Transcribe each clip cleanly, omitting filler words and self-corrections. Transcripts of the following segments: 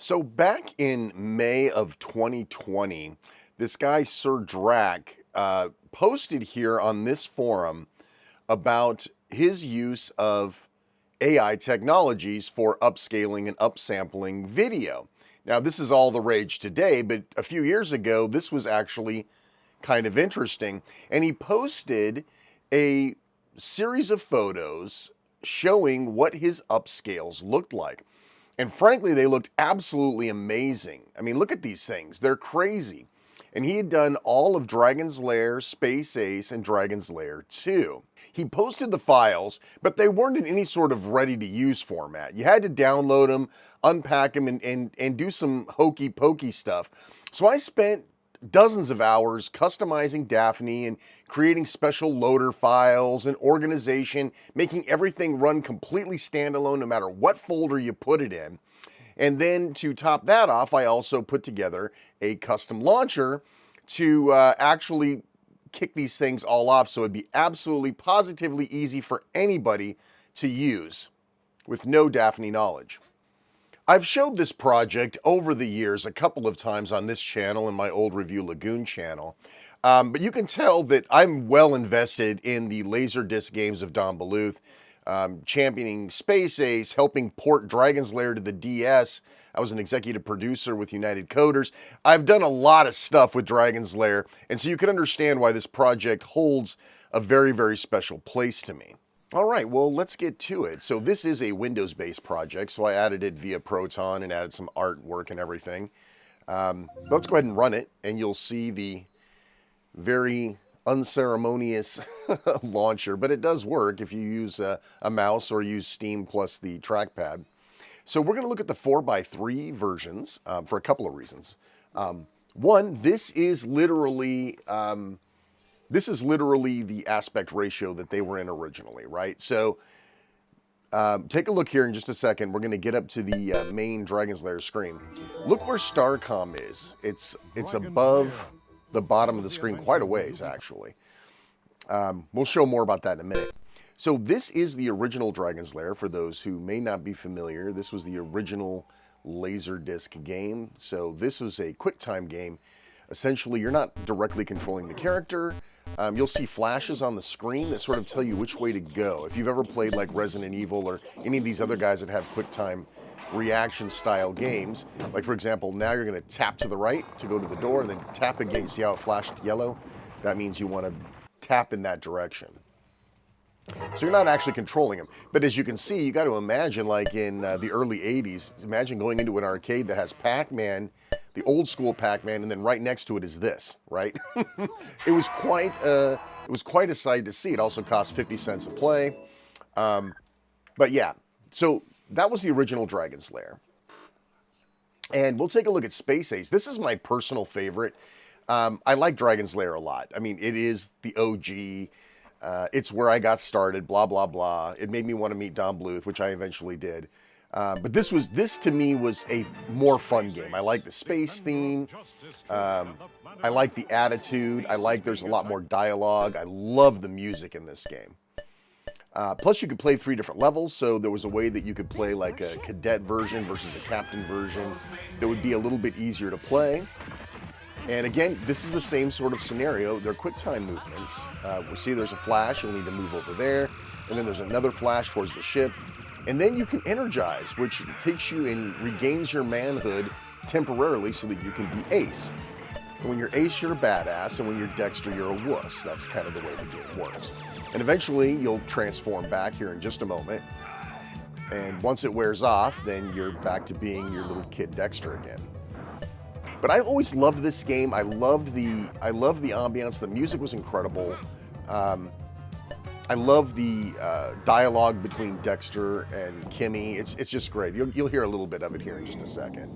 So back in May of 2020, this guy, Sir Drac, posted here on this forum about his use of AI technologies for upscaling and upsampling video. Now, this is all the rage today, but a few years ago, this was actually kind of interesting. And he posted a series of photos showing what his upscales looked like. And frankly, they looked absolutely amazing. I mean, look at these things. They're crazy. And he had done all of Dragon's Lair, Space Ace, and Dragon's Lair 2. He posted the files, but they weren't in any sort of ready-to-use format. You had to download them, unpack them, and do some hokey-pokey stuff. So I spent dozens of hours customizing Daphne and creating special loader files and organization, making everything run completely standalone no matter what folder you put it in. And then to top that off, I also put together a custom launcher to actually kick these things all off so it'd be absolutely positively easy for anybody to use with no Daphne knowledge. I've showed this project over the years a couple of times on this channel and my old Review Lagoon channel, but you can tell that I'm well invested in the laserdisc games of Don Bluth, championing Space Ace, helping port Dragon's Lair to the DS. I was an executive producer with United Coders. I've done a lot of stuff with Dragon's Lair, and so you can understand why this project holds a very, very special place to me. All right, well, let's get to it. So this is a Windows-based project, so I added it via Proton and added some artwork and everything. Let's go ahead and run it, and you'll see the very unceremonious launcher, but it does work if you use a mouse or use Steam plus the trackpad. So we're going to look at the 4x3 versions for a couple of reasons. One, this is literally the aspect ratio that they were in originally, right? So take a look here in just a second. We're going to get up to the main Dragon's Lair screen. Look where Starcom is. It's above the bottom of the screen quite a ways, actually. We'll show more about that in a minute. So this is the original Dragon's Lair. For those who may not be familiar, this was the original Laserdisc game. So this was a QuickTime game. Essentially, you're not directly controlling the character. You'll see flashes on the screen that sort of tell you which way to go. If you've ever played like Resident Evil or any of these other guys that have QuickTime reaction style games, like for example, now you're going to tap to the right to go to the door and then tap again. See how it flashed yellow? That means you want to tap in that direction. So you're not actually controlling them. But as you can see, you got to imagine like in the early 80s, imagine going into an arcade that has Pac-Man, the old school Pac-Man, and then right next to it is this, right? It was quite a sight to see. It also cost 50 cents a play. But yeah, so that was the original Dragon's Lair. And we'll take a look at Space Ace. This is my personal favorite. I like Dragon's Lair a lot. I mean, it is the OG. It's where I got started, blah, blah, blah. It made me want to meet Don Bluth, which I eventually did. But this to me was a more fun game. I like the space theme. I like the attitude. I like there's a lot more dialogue. I love the music in this game. Plus you could play 3 different levels, so there was a way that you could play like a cadet version versus a captain version that would be a little bit easier to play. And again, this is the same sort of scenario. They're QuickTime movements. We see there's a flash, you'll need to move over there, and then there's another flash towards the ship. And then you can energize, which takes you and regains your manhood temporarily so that you can be Ace. And when you're Ace, you're a badass, and when you're Dexter, you're a wuss. That's kind of the way the game works. And eventually, you'll transform back here in just a moment. And once it wears off, then you're back to being your little kid Dexter again. But I always loved this game. I loved the ambiance. The music was incredible. I love the dialogue between Dexter and Kimmy. It's just great. You'll hear a little bit of it here in just a second.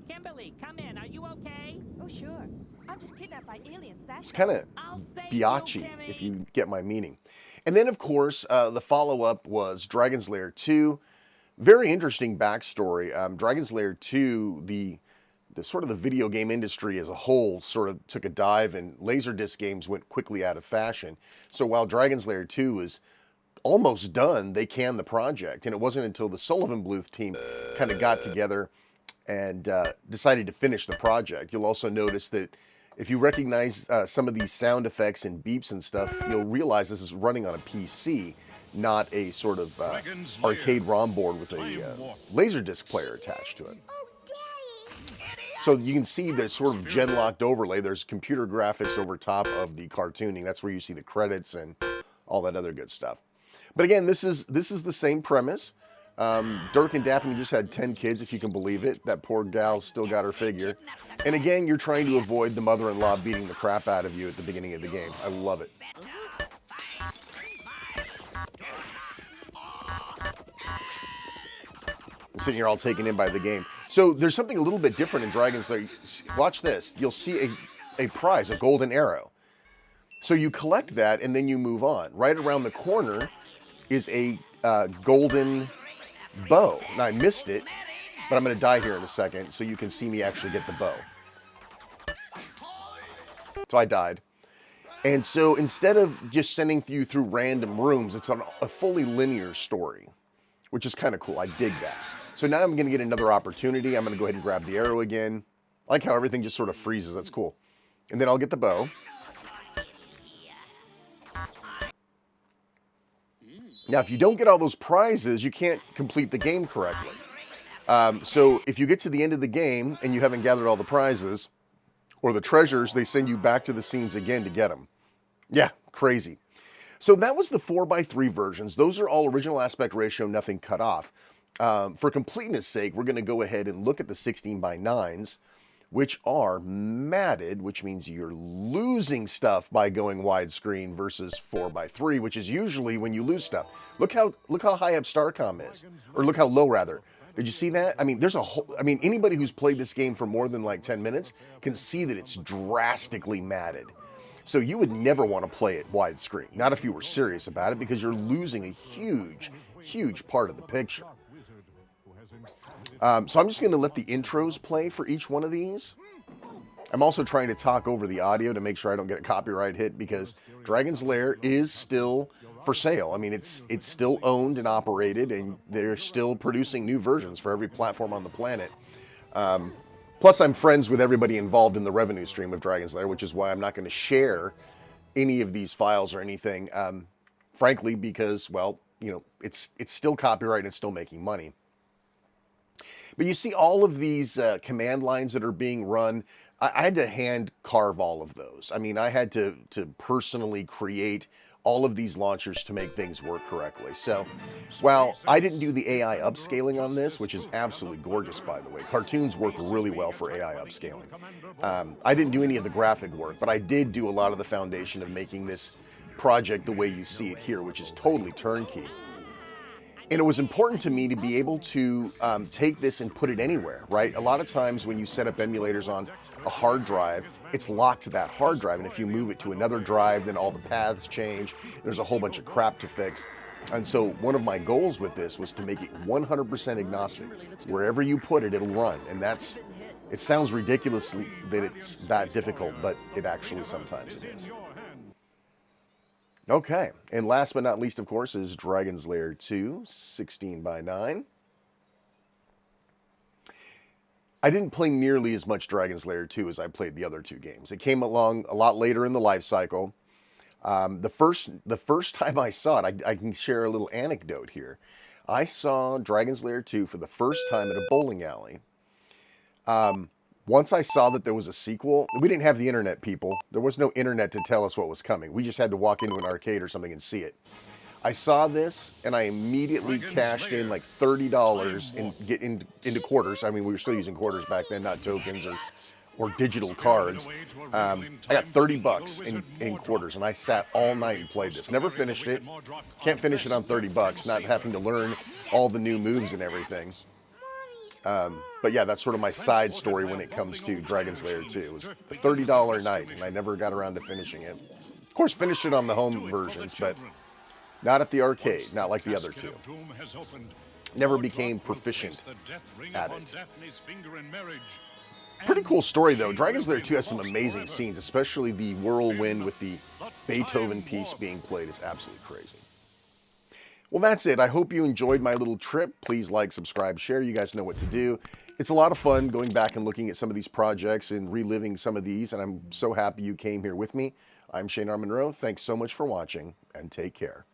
Kimberly, come in. Are you okay? Oh, sure. I'm just kidnapped by aliens. It's kind of biatchy, if you get my meaning. And then, of course, the follow-up was Dragon's Lair 2. Very interesting backstory. Dragon's Lair 2, the sort of the video game industry as a whole sort of took a dive, and Laserdisc games went quickly out of fashion. So while Dragon's Lair 2 was almost done, they canned the project. And it wasn't until the Sullivan Bluth team kind of got together and decided to finish the project. You'll also notice that if you recognize some of these sound effects and beeps and stuff, you'll realize this is running on a PC, not a sort of arcade ROM board with a laserdisc player attached to it. So you can see there's sort of gen-locked overlay. There's computer graphics over top of the cartooning. That's where you see the credits and all that other good stuff. But again, this is the same premise. Dirk and Daphne just had 10 kids, if you can believe it. That poor gal still got her figure. And again, you're trying to avoid the mother-in-law beating the crap out of you at the beginning of the game. I love it. I'm sitting here all taken in by the game. So there's something a little bit different in Dragon's Lair. Watch this. You'll see a prize, a golden arrow. So you collect that and then you move on. Right around the corner is a golden bow. Now I missed it, but I'm going to die here in a second so you can see me actually get the bow. So I died. And so instead of just sending you through random rooms, it's a fully linear story, which is kind of cool. I dig that. So now I'm going to get another opportunity. I'm going to go ahead and grab the arrow again. I like how everything just sort of freezes. That's cool. And then I'll get the bow. Now, if you don't get all those prizes, you can't complete the game correctly. So if you get to the end of the game and you haven't gathered all the prizes or the treasures, they send you back to the scenes again to get them. Yeah, crazy. So that was the 4x3 versions. Those are all original aspect ratio, nothing cut off. For completeness sake, we're going to go ahead and look at the 16:9s, which are matted, which means you're losing stuff by going widescreen versus 4x3, which is usually when you lose stuff. Look how high up Starcom is, or look how low rather. Did you see that? I mean, anybody who's played this game for more than like 10 minutes can see that it's drastically matted. So you would never want to play it widescreen, not if you were serious about it, because you're losing a huge, huge part of the picture. So I'm just going to let the intros play for each one of these. I'm also trying to talk over the audio to make sure I don't get a copyright hit, because Dragon's Lair is still for sale. I mean, it's still owned and operated, and they're still producing new versions for every platform on the planet. Plus, I'm friends with everybody involved in the revenue stream of Dragon's Lair, which is why I'm not going to share any of these files or anything, frankly, because, well, you know, it's still copyright and it's still making money. But you see all of these command lines that are being run. I had to hand carve all of those. I mean, I had to personally create all of these launchers to make things work correctly. So while I didn't do the AI upscaling on this, which is absolutely gorgeous, by the way, cartoons work really well for AI upscaling. I didn't do any of the graphic work, but I did do a lot of the foundation of making this project the way you see it here, which is totally turnkey. And it was important to me to be able to take this and put it anywhere, right? A lot of times when you set up emulators on a hard drive, it's locked to that hard drive. And if you move it to another drive, then all the paths change. There's a whole bunch of crap to fix. And so one of my goals with this was to make it 100% agnostic. Wherever you put it, it'll run. And it sounds ridiculous that it's that difficult, but it actually sometimes it is. Okay, and last but not least, of course, is Dragon's Lair 2, 16:9. I didn't play nearly as much Dragon's Lair 2 as I played the other two games. It came along a lot later in the life cycle. The first time I saw it, I can share a little anecdote here. I saw Dragon's Lair 2 for the first time at a bowling alley. Once I saw that there was a sequel, we didn't have the internet, people. There was no internet to tell us what was coming. We just had to walk into an arcade or something and see it. I saw this, and I immediately cashed in like $30 and get into quarters. I mean, we were still using quarters back then, not tokens or digital cards. I got $30 in quarters, and I sat all night and played this. Never finished it. Can't finish it on $30, not having to learn all the new moves and everything. But yeah, that's sort of my side story when it comes to Dragon's Lair 2. It was a $30 night, and I never got around to finishing it. Of course, finished it on the home versions, but not at the arcade, not like the other two. Never became proficient at it. Pretty cool story, though. Dragon's Lair 2 has some amazing scenes, especially the whirlwind with the Beethoven piece being played is absolutely crazy. Well, that's it. I hope you enjoyed my little trip. Please like, subscribe, share. You guys know what to do. It's a lot of fun going back and looking at some of these projects and reliving some of these, and I'm so happy you came here with me. I'm Shane R. Monroe. Thanks so much for watching, and take care.